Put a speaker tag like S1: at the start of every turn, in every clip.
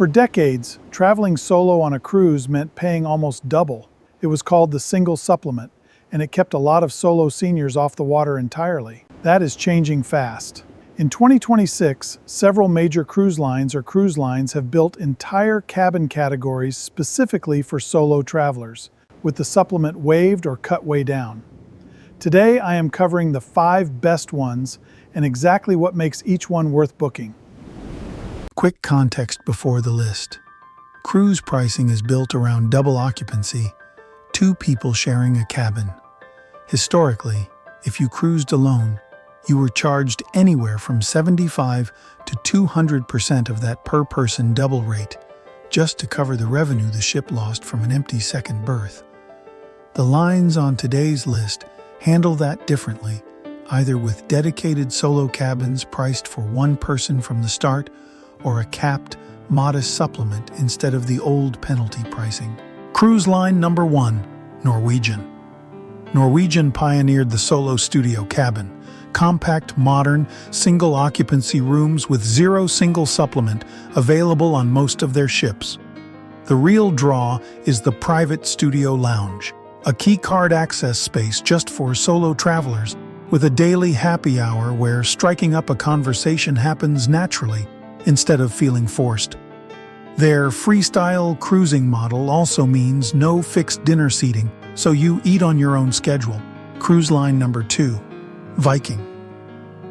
S1: For decades, traveling solo on a cruise meant paying almost double. It was called the single supplement, and it kept a lot of solo seniors off the water entirely. That is changing fast. In 2026, several major cruise lines have built entire cabin categories specifically for solo travelers, with the supplement waived or cut way down. Today, I am covering the 5 best ones and exactly what makes each one worth booking.
S2: Quick context before the list. Cruise pricing is built around double occupancy, 2 people sharing a cabin. Historically, if you cruised alone, you were charged anywhere from 75 to 200% of that per-person double rate, just to cover the revenue the ship lost from an empty second berth. The lines on today's list handle that differently, either with dedicated solo cabins priced for 1 person from the start, or a capped, modest supplement instead of the old penalty pricing. Cruise line number 1, Norwegian. Norwegian pioneered the solo studio cabin, compact, modern, single-occupancy rooms with 0 single supplement available on most of their ships. The real draw is the private studio lounge, a key-card access space just for solo travelers, with a daily happy hour where striking up a conversation happens naturally, instead of feeling forced. Their freestyle cruising model also means no fixed dinner seating, so you eat on your own schedule. Cruise line number 2, Viking.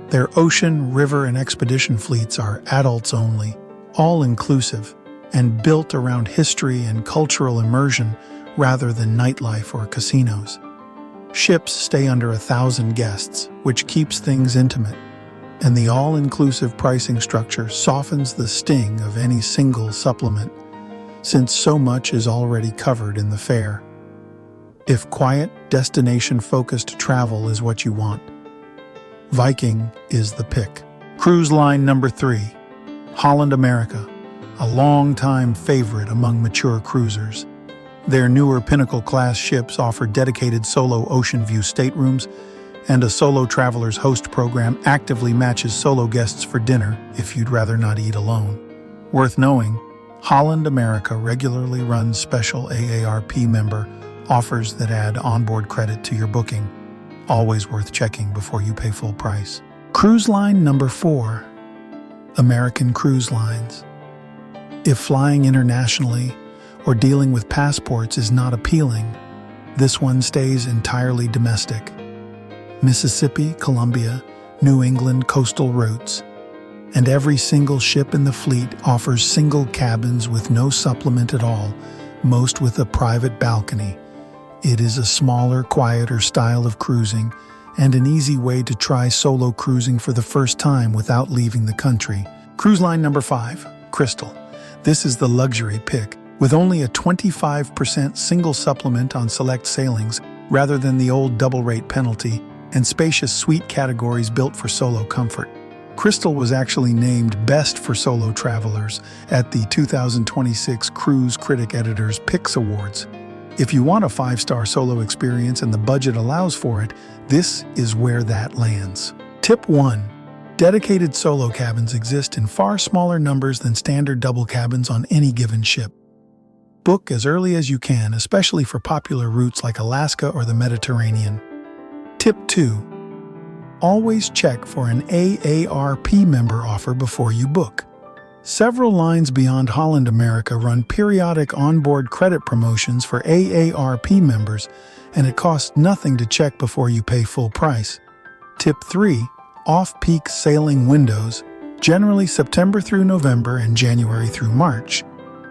S2: Their ocean, river, and expedition fleets are adults only, all-inclusive, and built around history and cultural immersion rather than nightlife or casinos. Ships stay under 1,000 guests, which keeps things intimate, and the all-inclusive pricing structure softens the sting of any single supplement, since so much is already covered in the fare. If quiet, destination-focused travel is what you want, Viking is the pick. Cruise line number 3, Holland America, a long-time favorite among mature cruisers. Their newer Pinnacle-class ships offer dedicated solo ocean view staterooms, and a solo traveler's host program actively matches solo guests for dinner if you'd rather not eat alone. Worth knowing, Holland America regularly runs special AARP member offers that add onboard credit to your booking. Always worth checking before you pay full price. Cruise line number 4, American Cruise Lines. If flying internationally or dealing with passports is not appealing, this one stays entirely domestic. Mississippi, Columbia, New England coastal routes, and every single ship in the fleet offers single cabins with no supplement at all, most with a private balcony. It is a smaller, quieter style of cruising and an easy way to try solo cruising for the first time without leaving the country. Cruise line number 5, Crystal. This is the luxury pick, with only a 25% single supplement on select sailings rather than the old double rate penalty, and spacious suite categories built for solo comfort. Crystal was actually named Best for Solo Travelers at the 2026 Cruise Critic Editors Picks Awards. If you want a 5-star solo experience and the budget allows for it, this is where that lands. Tip 1. Dedicated solo cabins exist in far smaller numbers than standard double cabins on any given ship. Book as early as you can, especially for popular routes like Alaska or the Mediterranean. Tip 2. Always check for an AARP member offer before you book. Several lines beyond Holland America run periodic onboard credit promotions for AARP members, and it costs nothing to check before you pay full price. Tip 3. Off-peak sailing windows, generally September through November and January through March,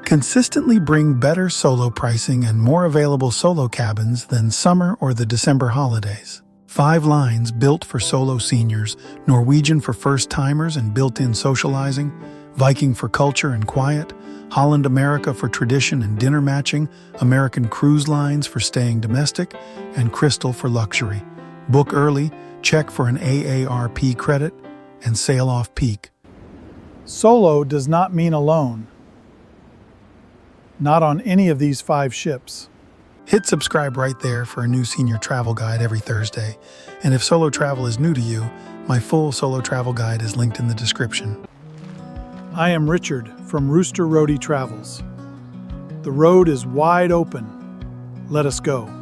S2: consistently bring better solo pricing and more available solo cabins than summer or the December holidays. 5 lines built for solo seniors, Norwegian for first-timers and built-in socializing, Viking for culture and quiet, Holland America for tradition and dinner matching, American Cruise Lines for staying domestic, and Crystal for luxury. Book early, check for an AARP credit, and sail off-peak.
S1: Solo does not mean alone. Not on any of these 5 ships.
S2: Hit subscribe right there for a new senior travel guide every Thursday. And if solo travel is new to you, my full solo travel guide is linked in the description.
S1: I am Richard from Rooster Roadie Travels. The road is wide open. Let us go.